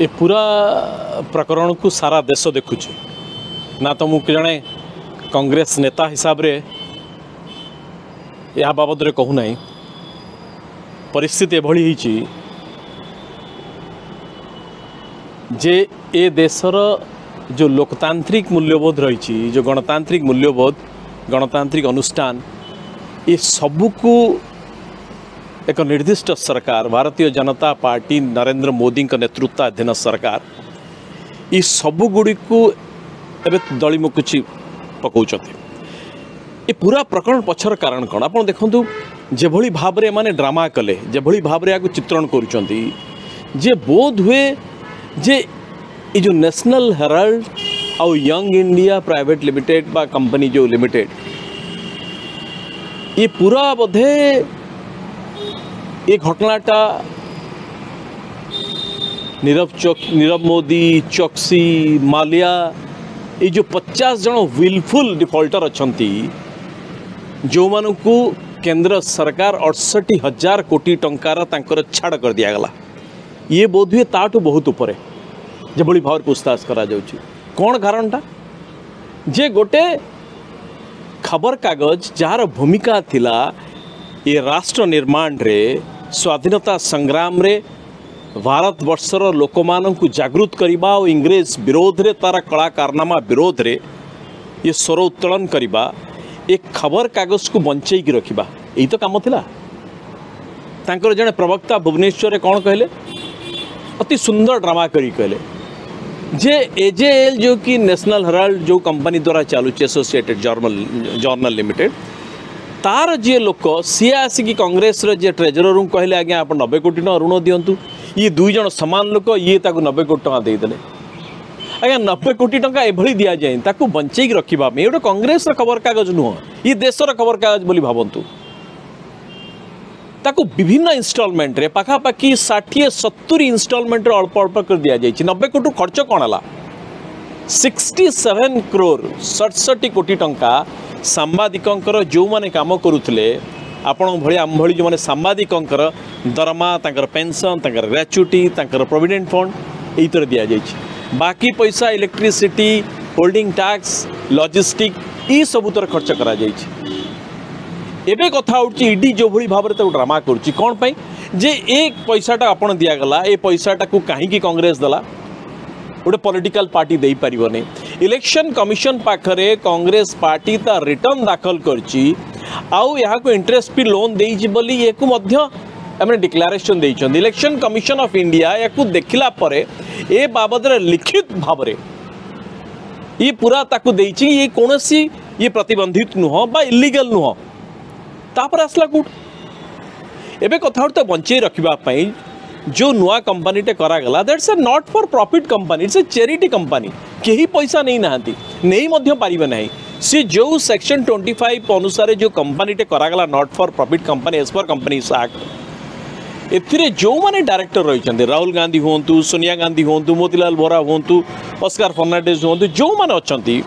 ए पूरा प्रकरण को सारा देश देखुचे ना तो मुझे जड़े कांग्रेस नेता हिसाब रे या बाबद कहूना परिस्थिति एभली जे ए देशर जो लोकतांत्रिक मूल्यबोध रही जो गणतांत्रिक मूल्यबोध गणतांत्रिक अनुष्ठान ये सबको एक निर्दिष्ट सरकार भारतीय जनता पार्टी नरेंद्र मोदी नेतृत्वाधीन सरकार ये सबुगुड़ी को एवं दलीमुकुची पकाउछथि। ये पूरा प्रकरण पछर कारण कौन आप देखु जेभली भाव में माने ड्रामा कले जेभली भाव में चित्रण करुचंती जे बोध हुए जे ये जो नेशनल हेराल्ड और यंग इंडिया प्राइवेट लिमिटेड बा कंपनी जो लिमिटेड ये पूरा बोधे ये घटनाटा नीरव मोदी चोक्सी मालिया ये जो 50 जन विलफुल डिफॉल्टर अच्छी जो मानू केंद्र सरकार 68,000 कोटी टंकार छाड़ कर दिगला ये बोध हुए ताठू बहुत उपरे जेभली भाव पूछताछ करा जाउची। कौन कारणटा जे गोटे खबर कागज जार भूमिका थिला ये राष्ट्र निर्माण रे स्वाधीनता संग्राम रे भारत वर्षर लोक मानू जागृत करवा और इंग्रेज विरोध रे तार कला कारनामा विरोध रे ये स्वर उत्तोलन करवा एक खबर कागज को बंचई की रखा यही तो काम थिला। तांकर जने प्रवक्ता भुवनेश्वर कौन कहले अति सुंदर ड्रामा करी कहले जे एजेएल जो कि नेशनल हेराल्ड जो कंपनी द्वारा चलुचे एसोसिएटेड जर्नल लिमिटेड तार जी लोक सी आसिक कांग्रेस जे ट्रेजरर कहले आज्ञा आप 90 कोटी टका ऋण दिंतु ये दुई जन सामान लोक ये 90 कोटी टका देदेले आज्ञा 90 कोटी टका एभली दि जाए ताकू बंचई रखा गोटे कांग्रेस खबर कागज नुह ये देशर खबर कागज बोली भावतु ताकू विभिन्न इन्स्टॉलमेंट रे पाखापाखि 60-70 इन्स्टॉलमेंट रे अल्प अल्प कर दिया जाए 90 कोटी खर्च कौन है 67 करोड़ 67 कोटी टंका सांबादिकंकर जो माने काम करुले आपण भली आम भली जो माने सांबादिकंकर दरमा तांकर पेंशन तांकर ग्रेच्युटी तांकर प्रोविडेंट फंड यही तरह दि जाए बाकी पैसा इलेक्ट्रिसिटी होल्डिंग टैक्स लॉजिस्टिक ये सब तरह खर्च करा जाए। एबे कथा उठी ईडी जो भली भाव में ड्रामा करुच्ची कौन पाई जे एक पैसाटा आपन दिगला ए पैसाटा को कहीं कांग्रेस दला गोटे पॉलिटिकल पार्टी दे पारिबो नै इलेक्शन कमिशन पाखरे कांग्रेस पार्टी ता रिटर्न दाखल करची आउ यहाँ को इंटरेस्ट पे लोन देइछि बोली ये को मध्य हमने डिक्लेरेशन देइछन इलेक्शन कमिशन ऑफ इंडिया या को देखला परे ए बाबद रे लिखित भाव रे ये पूरा ताकू देइछि ये कोनोसी ये प्रतिबंधित नुह बा इलीगल नुह तापर आसला कौट एबे कथा तो बंचे रखा जो नुआ कंपनी टे करागला that's a not for profit company it's a charity company कहीं पैसा नहीं नाहांती नहीं मध्य पारिबे नहीं सी जो सेक्शन 25 अनुसार जो कंपनी टे करागला not for profit company as per companies act एथिरे जो माने डायरेक्टर रही राहुल गांधी हुंतु सोनिया गांधी हुंतु मोतीलाल वोरा हुंतु ऑस्कार फर्नांडिस हुंतु जो माने अछंती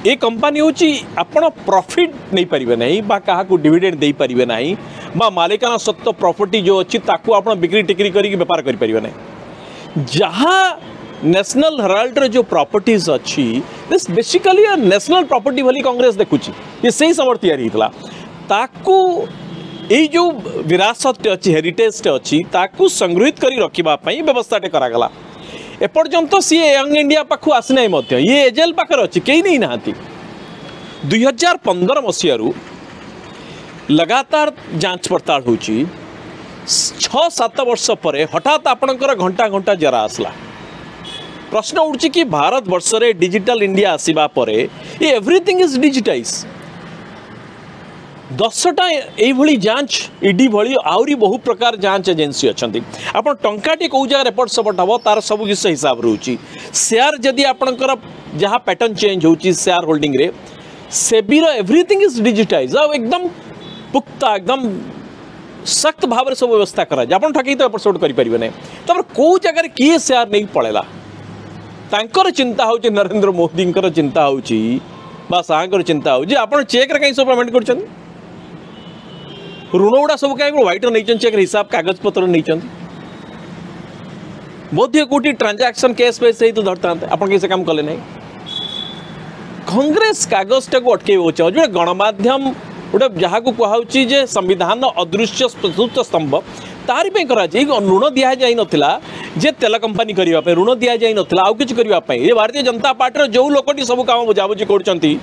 ये कंपनी हूँ आपण प्रॉफिट नहीं पारिबे नहीं बा कहा को डिविडेंड दे पारिबे नहीं बा मालिकाना सत्व प्रॉपर्टी जो अच्छी ताकू आपण बिक्री टिक्री करके व्यापार करि पारिबे नहीं जहाँ नेशनल हेराल्ड जो प्रॉपर्टीज अच्छी दिस बेसिकली नेशनल प्रॉपर्टी भली कांग्रेस देखुची ये सही समय तैयारी होता ताकू ये जो विरासत अच्छी हेरिटेज अच्छी ताकू संग्रहित करी रखिबा पई व्यवस्था टे करागला एपर्यंत सी यंग इंडिया पाखु आसी ना ये एजेएल पाखर अच्छी कहीं नहीं नहांती 2015 मसीह लगातार जांच पड़ताल होची 6-7 वर्ष पर हठात आपणकर घंटा घंटा जरा आसला प्रश्न उठी कि भारत वर्ष रे डिजिटल इंडिया आसीबा परे ये एवरीथिंग इज डिजिटाइज 10टा यही जांच ईडी भली आहरी बहु प्रकार जांच एजेंसी अच्छा आप टंकाटी कौ जगह एपट सपट हम तार सब किस हिसाब रोची शेयर जदि आपणकर जहाँ पैटर्न चेंज होची शेयर होल्डिंग रे सेबीर एवरीथिंग इज डिजिटाइज एकदम पुख्ता एकदम सख्त भाव सब व्यवस्था करा आप ठकई तो एपट सपट करें ना तब कौ जगह किए शेयर नहीं पड़ेगा तांकर चिंता हो नरेंद्र मोदी चिंता हो चिंता हो आप चेक कहीं सब पेमेंट कर ऋण गुड़ा सब कहीं व्हाइट नहीं चेक हिसाब कागज पत्र नहीं बोधे कोटी ट्रांजैक्शन केस पे से तो धरता आप कैसे काम कले नहीं कांग्रेस कागजटा को अटके जो गणमाध्यम गोटे जहाँ को कहुच्छी जे संविधान अदृश्य चतुर्थ स्तंभ तारी पे करा ऋण दि जाई नथिला जे तेल कंपनी करने ऋण दि जाई नथिला आउ किछि करबा ये भारतीय जनता पार्टी जो लोकटी सब काम बुझाबुझी करछंती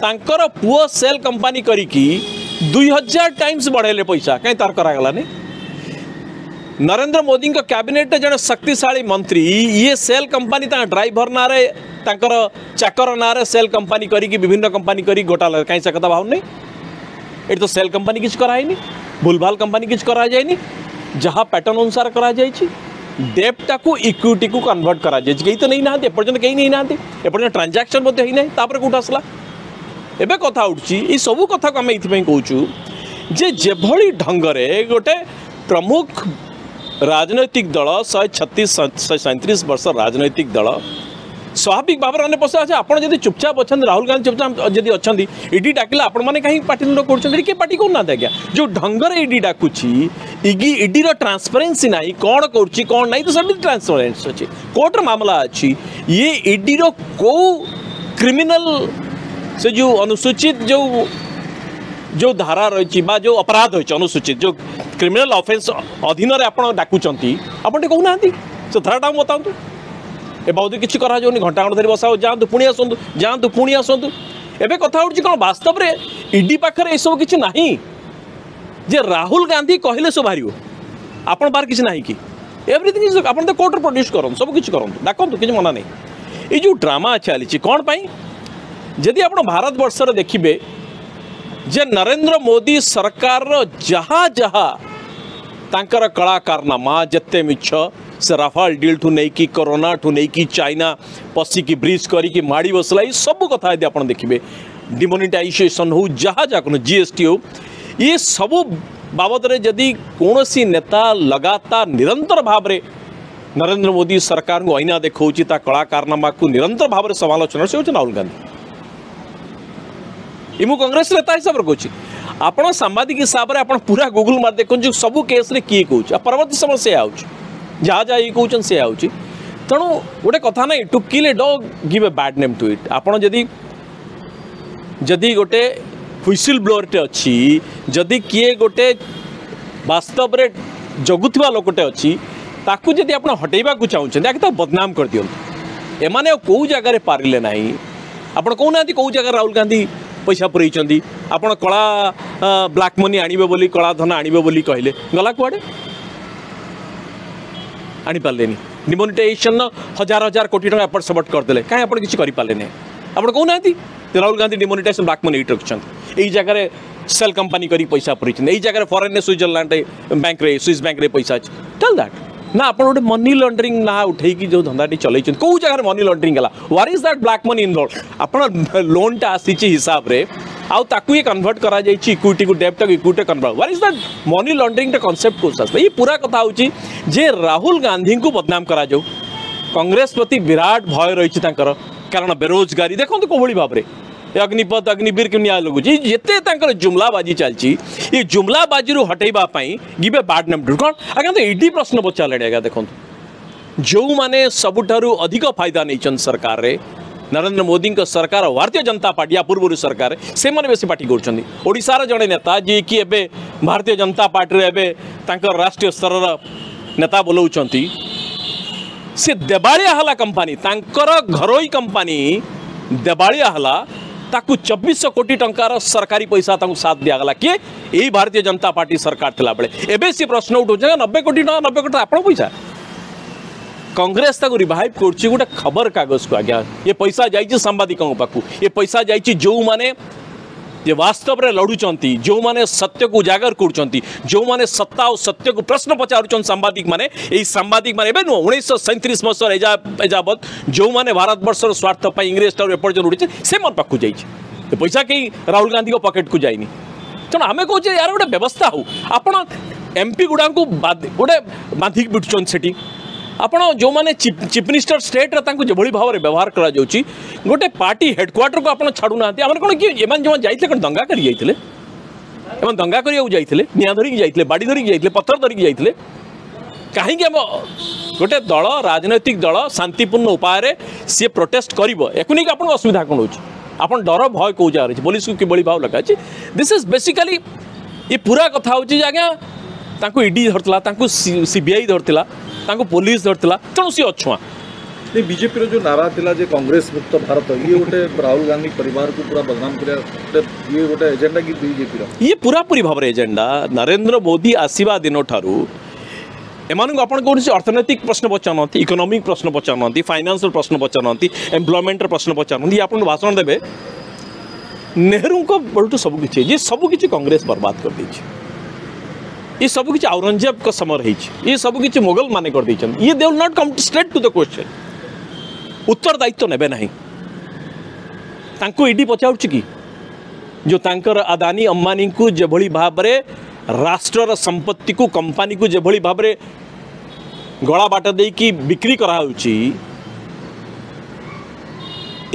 तांकर पुओ सेल कंपनी करिकी 2000 टाइम्स बढ़ेले पैसा कहीं तार करागलानी नरेंद्र मोदी का कैबिनेट जड़े शक्तिशाली मंत्री ये सेल कंपनी ड्राइवर ना चाकर ना सेल कंपनी करी विभिन्न कंपनी करी गोटा कहीं से कथा भाव नहीं ये तो सेल कंपनी किसी कराई भूलभाल कंपनी किसी करा जाए जहाँ पैटर्न अनुसार करा डेप्टा को इक्विटी को कन्वर्ट करा कहीं तो नहीं ना एपर्तन कहीं नहीं ना एपर्तन ट्रांजैक्शन होना कौट आसला एवं कथा उठी ये सबू कथा को आम ये कहूँ जे भली ढंगरे गोटे प्रमुख राजनैतिक दल 136-137 वर्ष राजनैतिक दल स्वाभाविक भाव में पशा अच्छे आप चुपचाप अच्छा राहुल गांधी चुपचाप जब अच्छा ईडी डाकिला आपण मैंने कहीं पार्टी कर पार्टी कौन आज्ञा जो ढंगर ईडी डाकुची ईडी ट्रांसपेरेन्सी ना कौन कौन ना तो सब ट्रांसपेरेन्सी अच्छी कोर्टर मामला अच्छी ये ईडी कौ क्रिमिनल से जो अनुसूचित जो धारा रही जो अपराध रही अनुसूचित जो क्रिमिनल ऑफेंस अधीन आप डाकुंट आपटे कहूना से धाराटा बताऊँ ए बहुत किसी करा घंटा घंटा धरी बसाओ जातु पुणी आसतु जातु पुणी आसतु एवं कथा कौन वास्तव में ईडी पाखे ये सब किसी ना जे राहुल गांधी कहले सब बाहर आपण बाहर किसी ना कि एवरीथिंग आप कोर्ट प्रोड्यूस करूँ सब किसी करूँ डाकतु किसी मना नहीं ये जो ड्रामा चली कौन पाई जदि आप भारत वर्ष देखिए जे नरेंद्र मोदी सरकार जहाँ जहाँ तांकर कला कारनामा जिते मिछ से राफाल डील ठू नहीं कि कोरोना ठू नहीं कि चाइना पशिकी ब्रिज करी माड़ी बसला ये सब कथा यदि आप देखिए डिमोनेटाइजेशन हो जहाँ जहाँ जीएसटी हो ये सब बाबद में जदि कौन सी नेता लगातार निरंतर भाव में नरेंद्र मोदी सरकार को आईना देखा कला कारनामा को निरंतर भाव में समालोचना से राहुल गांधी ये मु कांग्रेस नेता हिसाब से कहूँ आपड़ सांबादिक हिसाब से आप पूरा गूगल मार देखो सबू केस किए कौच परवर्ती समय से आउच जहाँ जहाँ ये कहते से आउच तेणु गोटे कथा ना to kill a dog give a bad name to it आपड़ जदि गोटे हुइसिल ब्लोअरटे अच्छी जदि किए गोटे वास्तव में जगुवा लोकटे अच्छी ताकू जदि आप हटेबा चाहते आगे तो बदनाम कर दिखाँ एमाने कौ जगार पारे ना आप कहना कौ जगह राहुल गांधी पैसा पुरई आप कला ब्लैक मनी आनिबे बोली कला धन आनिबे बोली कहले गला कुआडे आनी पाले डिमोनेटाइजेशन 1000 कोटी टका एपट सेपट करदे कहीं आप किसी करें आप कहना Rahul Gandhi demonetization black money रखिंट यही जगह सेल कंपनी करी पैसा पुरई यही जगह फॉरेन स्विट्जरलैंड बैंक रे स्विस बैंक रे पैसा अच्छी टेल दैट ना आप गोटे मनी लॉन्ड्रिंग ना उठे जो धंदाटी चल कौ जगह मनी लॉन्ड्रिंग है what is that black money involve आप लोनटा आसी हिसाब रे आउ ये कन्वर्ट करा इक्विटी को डेप्ट equity convert what is that money laundering concept को आसला ये पूरा कथा होची जे राहुल गांधी को बदनाम करा जाऊ कांग्रेस प्रति विराट भय रही कारण बेरोजगारी देखो कौली भाव में अग्निपथ अग्निवीर के न्याय लगुच जिते जुमलाबाजी चलती ये जुमलाबाजी हटेबाई गिवे बैड नेम टू कौन आगे तो ईडी प्रश्न पचारे आगे देखो जो मैंने सबुठारु अधिक फायदा नहीं सरकार रे नरेंद्र मोदी सरकार भारतीय जनता पार्टी या पूर्व सरकार से मैंने बेसी पार्टी करोड़ार जड़े नेता जी कि एबे भारतीय जनता पार्टी रे राष्ट्रीय स्तर नेता बोलाउछंती से देवालिया हला कंपनी घरोई कंपनी देवालिया हला ताकू 2400 कोटी टंकार सरकारी पैसा साथ दिगला किए यही भारतीय जनता पार्टी सरकार थिला बेले एबे से प्रश्न उठो 90 कोटी 90 कोटी आपण पैसा कांग्रेस ताकू रिवाइव करछि गोटे खबर कागज को आज्ञा ये पैसा जाइछि सांबादिकों पाखु ये पैसा जाइछि जो माने जे वास्तव में लड़ुचंती जो माने सत्य को उजागर करुचंती जो माने सत्ता और सत्य को प्रश्न पचारुचन सांबादिक माने यही सांबादिक माने एबे 1937 मसर एजाबत जो माने भारत वर्षर स्वार्थ पर इंग्रेज टावर एपर्जन उड़ी से मन पाखु जाइए पैसा कहीं राहुल गांधी को पॉकेट को जाइनी तेणु आम कहे यार गोटे व्यवस्था हो आप एमपी गुड़ा को गोटे बांधिक बिटुचन से आपण जो माने चीफ मिनिस्टर स्टेट जो भाव में व्यवहार करा गोटे पार्टी हेडक्वार्टर को आप छाड़ूना आम कौन कि जो जाते कौन दंगा कर दंगा करने जाते निआ धरिकी जाते बाड़ी धरिकी जाते पत्थर धरिकी जाते कहीं गोटे दल राजनैतिक दल शांतिपूर्ण उपाय सी प्रोटेस्ट कर नहीं आप असुविधा कौन हो आप डर भय कौ जगह पुलिस को कि भाव लगा दिस इज बेसिकली ये पूरा कथा हूँ आज्ञा ईडी धरता सीबीआई धरता पुलिस धरता तेणु सी अछुआ बीजेपी जो नारा थिला जे कांग्रेस मुक्त भारत ये गोटे राहुल गांधी परिवार को पूरा बदनाम कर ये गोटे एजेंडा की बीजेपी ये पूरा पूरी भाव एजेंडा नरेंद्र मोदी आसवा दिन ठारू एमानक आपण कौन अर्थनैतिक प्रश्न पचार इकोनॉमिक प्रश्न पचार फाइनेंशियल प्रश्न पचार एम्प्लॉयमेंट प्रश्न पचार आप भाषण देवे नेहरू को बड़ू सबकि ये सबकि कांग्रेस बर्बाद कर दी ये सबकि औरंगजेब का समय रही ये सबकि मुगल माने कर दी ये they will not come straight to the question उत्तरदायित्व नेबे नहीं ईडी पचार कि जो तांकर अदानी अंबानी को जेभली भाव राष्ट्र संपत्ति को कंपनी को जेभली भाव गला बाट दे कि बिक्री करा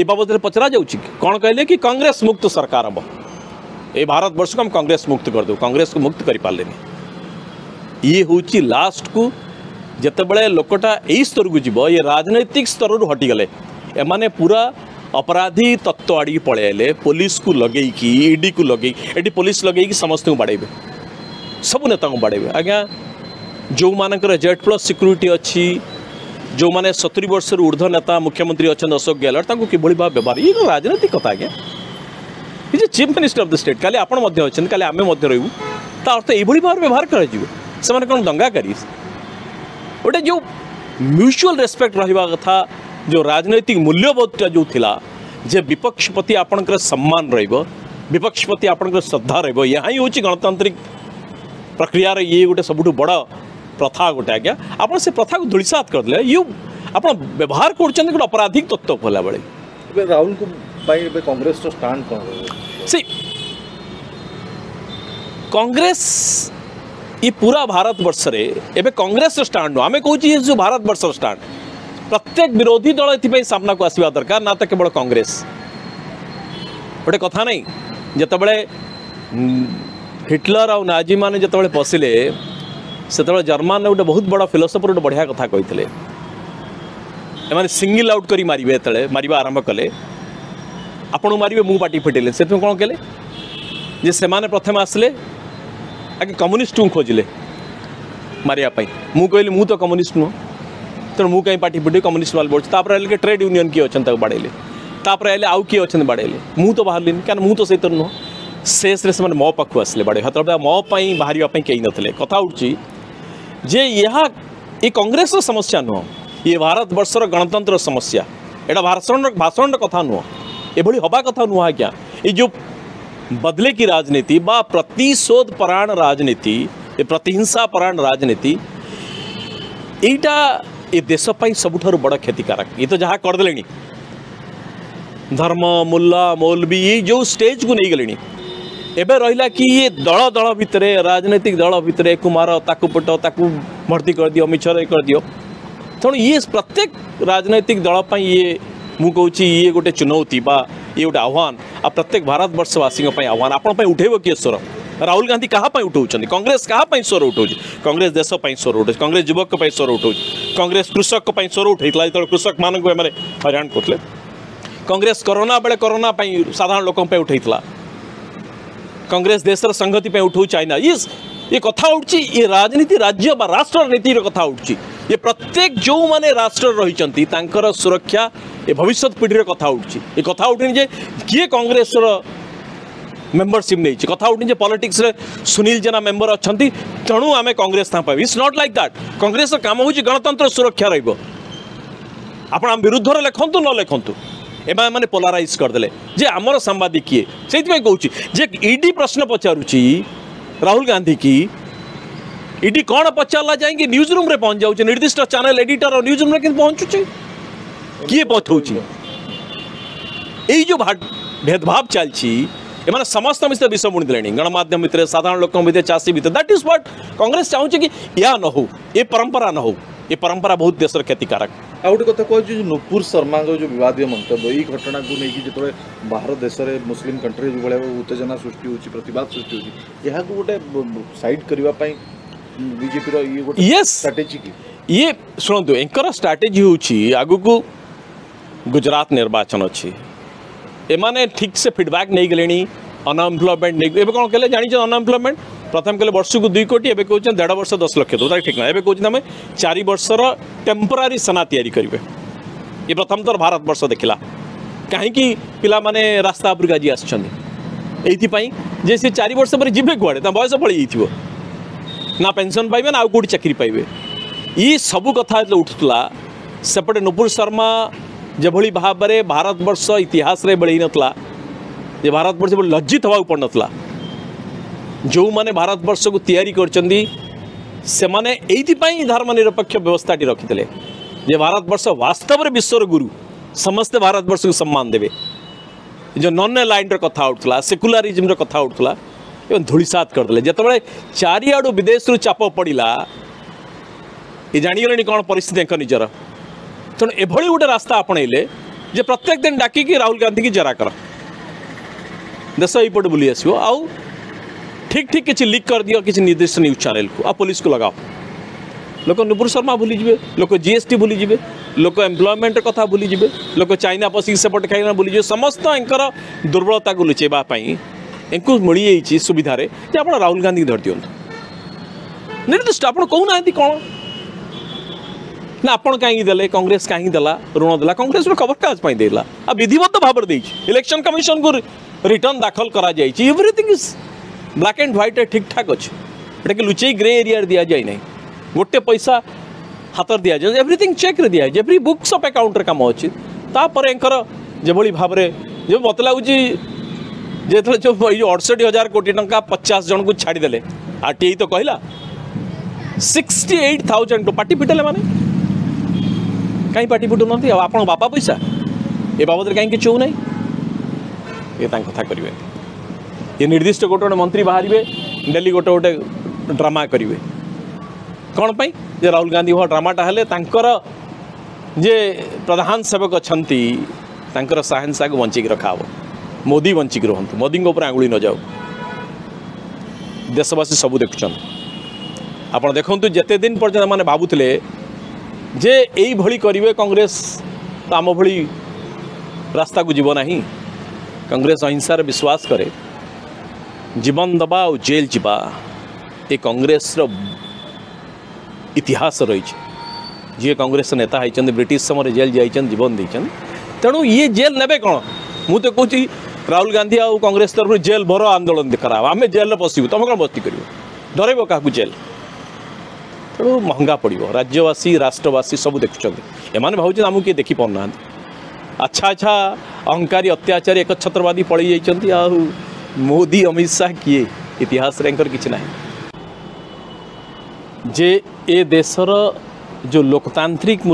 ए बाबद पचरा जाउछि कौन कहले कि कांग्रेस मुक्त सरकार हम ए भारत वर्ष को हम कांग्रेस मुक्त कर दो कांग्रेस को मुक्त कर पारे ये हूँ लास्ट को जितेबले लोकटा यही स्तर को जीव ये राजनैतिक स्तर हटिगले एमाने पूरा अपराधी तत्व आड़ी पलैले पुलिस को लगे ईडी को लगे ये पुलिस लगे समस्त को बाड़े सब नेता को बाड़े आज्ञा जो मानकर जेड प्लस सिक्यूरीटी अच्छी जो मैंने 70 वर्ष ऊर्ध नेता मुख्यमंत्री अच्छा अशोक गहलोत कि भाव व्यवहार ये राजनैतिक कथा आज्ञा ये chief minister of the state काली आपण काली आम रू ता अर्थ ये भाव व्यवहार कर कौन दंगा करी गोटे जो म्यूचुअल रेस्पेक्ट रहा कथा जो राजनैतिक मूल्यबोधटा जो थिला जे विपक्ष प्रति आपणकर सम्मान रहिबो विपक्ष प्रति आपणकर श्रद्धा रहिबो यहाँ ही होची गणतांत्रिक प्रक्रिया रे ये गोटे सबुठु बड़ प्रथा गोटे आज्ञा आप से प्रथा को धूलिसात करदे यू आप व्यवहार कर गोटे अपराधिक तत्व खोला बेले राहुल को कांग्रेस स्टांड कौन से कांग्रेस ये पूरा भारत वर्ष रे एबे कांग्रेस स्टांड आम कहूँ जो भारत वर्ष स्टांड प्रत्येक विरोधी दल ये सामना को आसवा दरकार ना तो केवल कांग्रेस गोटे कथा नहीं जितेबले हिटलर और नाजी मैंने जितेबले पशिले से जर्मान गोटे बहुत बड़ा फिलोसफर गोटे बढ़िया कथा कहते एमाने सिंगल आउट करी मारे ये मारे आरंभ कले आपण मारे मु पार्टी फिटेले से कौन कले जे से प्रथम आसले आगे कम्युनिस्ट को खोजिले मारिया मु कहली मु तो कम्युनिस्ट नुह तेणु मु कहीं पार्टी फिटे कम्युनिस्ट वाले बोलते ट्रेड यूनियन किए अच्छा बाड़े तापर आउ किए अच्छा बाड़े मु तो बाहर क्या मु तो सही नुह शेष से मो पाखु आसले बाड़े हत मो बाहर कहीं नथिले कथा उठी जे यहाँ ये कांग्रेस समस्या नुह ये भारत वर्षर गणतंत्र समस्या एटा भाषण कथा नुह ये हवा कथा नुह आज्ञा ये जो बदले की राजनीति बा प्रतिशोध परायण राजनीति ये प्रतिहिंसा परायण राजनीति एटा ये देशपाई सबुठार बड़ क्षतिकारक ये तो जहाँ करदे धर्म मुल्ला मौलवी ये जो स्टेज को नहीं गले एबे रहिला कि ये दल दल भितर राजनीतिक दल भितर कुमार ताकू पट ताकू भर्ती कर दियो मिछर कर दियो तेणु ये प्रत्येक राजनैतिक दल ये मु कहूँ ये गोटे चुनौती बा ये गोटे आह्वान आ प्रत्येक भारत वर्षवासी आह्वान आपण उठेब किए स्वर राहुल गांधी क्या उठाऊँ कांग्रेस क्या स्वर उठाऊ कांग्रेस देशपाई स्वर उठाऊ कांग्रेस युवक स्वर उठाऊ कांग्रेस कृषक स्वर उठेगा जो कृषक मानक हैरान करते कांग्रेस कोरोना बेले कोरोना साधारण लोक उठेगा कांग्रेस देशर संगति उठाऊ चाइना ये कथा उठी ये राजनीति राज्य बा राष्ट्र नीति कथा उठी ये प्रत्येक जो माने राष्ट्र रही सुरक्षा ये भविष्य पीढ़ी कथा उठी ये कथा उठनी जे किए कांग्रेस मेंबरशिप नहीं कथा उठनी पॉलिटिक्स रे सुनील जेना मेंबर अच्छा तेणु आम कांग्रेस था it's not like that Congress काम हूँ गणतंत्र सुरक्षा रहा विरुद्ध लिखतु न लिखतु एम मैंने पोलाराइज करदे जे आमर सांबादिक किए से कहूँ जे ईडी प्रश्न पचारुची राहुल गांधी की ईडी कौन पचारा जाएंगे न्यूज रूम रे पहुंच जाऊँ निर्दिष्ट चैनल एडिटर और न्यूज रूम रे पहुंचुचे किए पहुँच यही जो भेदभाव चलती एमाने समस्त मित्र विष बुणीदे गणमाध्यम भितर साधारण लोक भितर चाषी भितर दैट इज व्हाट कांग्रेस चाहूँ कि या न हो ये परंपरा न हो ये परंपरा बहुत देशर क्षतिकारक आ गोटे कथा कहूँ जो नुपुर शर्मा जो विवादीय मंतव्य ये घटना को लेकिन जो बाहर देश में मुस्लिम कंट्री जो भाया उत्तेजना सृष्टि होती प्रतिवाद सृष्टि होती यहाँ को गोटे साइड करने बीजेपी रो ये गोटे Yes. स्ट्रेटेजी की ये शुणु एंकर स्ट्राटेजी हूँ आगु को गुजरात निर्वाचन अच्छी एमाने ठीक से फीडबैक नहीं गले अनएम्प्लॉयमेंट नहीं एवं कौन कले जानी अनएम्प्लॉयमेंट प्रथम कहले वर्ष को 2 कोटी एवं कहते 1.5 वर्ष 10 लाख तो ठीक ना एवं कहते आम 4 वर्षर टेम्पोरारी सेना तैयारी करेंगे ये प्रथम थर भारत वर्ष देखला कहीं पिला माने रास्ता उपरक आज आसपाई जे सी 4 वर्ष पर जी कड़े बयस पड़ी ना पेंशन पाइबे ना कौटी चाकरी पाइबे ये सबू कथा उठुला सेपटे नुपुर शर्मा जेभली भाव में भारत वर्ष इतिहास रे बढ़ई नतला जे भारत वर्ष लज्जित हवा पड़ नतला जो माने भारत वर्ष को तैयारी करचंदी से माने एइथिपाई धर्मनिरपेक्ष व्यवस्थाटी रखिते जे भारत वर्ष वास्तव में विश्वर गुरु समस्ते भारत वर्ष को सम्मान देवे जो नॉन लाइन कथा उठला सेकुलरिज्म कथा उठला एवं धूलिसात करदे जिते चारिआडू विदेश चाप पड़ा ये जाणीगले कौन परिस्थिति निजर तेणु एभली गोटे रास्ता आपणैले जे प्रत्येक दिन डाकिकी राहुल गांधी की जरा कर देश यपटे बुली आसो आउ ठीक ठीक किसी लिक कर दियो किसी निर्दिष्ट न्यूज चैनल को आ पुलिस को लगाओ लोक नुपुर शर्मा भूलीजे लोक जीएसटी भूलीजे लोक एम्प्लॉयमेंट कथा भूलीजे लोक चाइना पशिक सेपटे खाइना भूलीजे समस्त एंकर दुर्बलता को लुचेवाई इनको मिल जाइए सुविधार जे आप राहुल गांधी धर दिंतु निर्दिष्ट आप कहूना कौन ना आपण कहीं देले कांग्रेस कहीं देला ऋण देला कांग्रेस खबर काज पाई देला आ विधिवत भाव में इलेक्शन कमिशन को रिटर्न दाखल करा जाइए everything is black and white ठीक ठाक अच्छे एटा कि लुचई ग्रे एरिया दि जाए ना गोटे पैसा हाथ दि जाए एवरीथिंग चेक रे दि जाए एवरी बुक्स ऑफ अकाउंट रे काम अच्छी तापर एंकर जेभली भाव में जो मत लगुच जो 68,000 कोटी टंका 50 जन को छाड़देले आरटीआई तो कहला 68,000 तो पार्टी फिटेले माने कहीं पार्टी फुटू ना आप बापा पैसा ए बाबद कहीं किसी हो ये कथा करेंगे ये निर्दिष्ट गोटे गोटे मंत्री बाहर डेली गोटे गोटे ड्रामा करेंगे कौन पाई जे राहुल गांधी भा ड्रामाटा हेले जे प्रधान सेवक अच्छा साहनशाह को बंचिक रखा हो मोदी बंचिक रुहतु मोदी आंगुली न जाऊ देशवासी सबू देखुं आप देखु जिते दिन पर्यटन मैंने भावुले जे यही भली करेंगे कांग्रेस तो आम भली रास्ता को जीव ना कांग्रेस अहिंसार विश्वास करे जीवन दबा और जेल जीवा ये कांग्रेस इतिहास रही जी कांग्रेस नेता होती ब्रिटिश समय जेल जाइए जीवन देते तेणु ये जेल ने कौन मु तो कहूँ राहुल गांधी आ कांग्रेस तरफ जेल भर आंदोलन करा आम जेल बसबू तुम कौन बस्ती कर डरब क्या जेल तेणु महंगा पड़ो राज्यवासी राष्ट्रवासी सब देखुं एम भाव आमको किए देखी पाना अच्छा अच्छा अहंकारी अत्याचारी एक छत्रवादी पलि जाइए मोदी अमित शाह किए इतिहास किसी ना जे ए देशर जो लोकतांत्रिक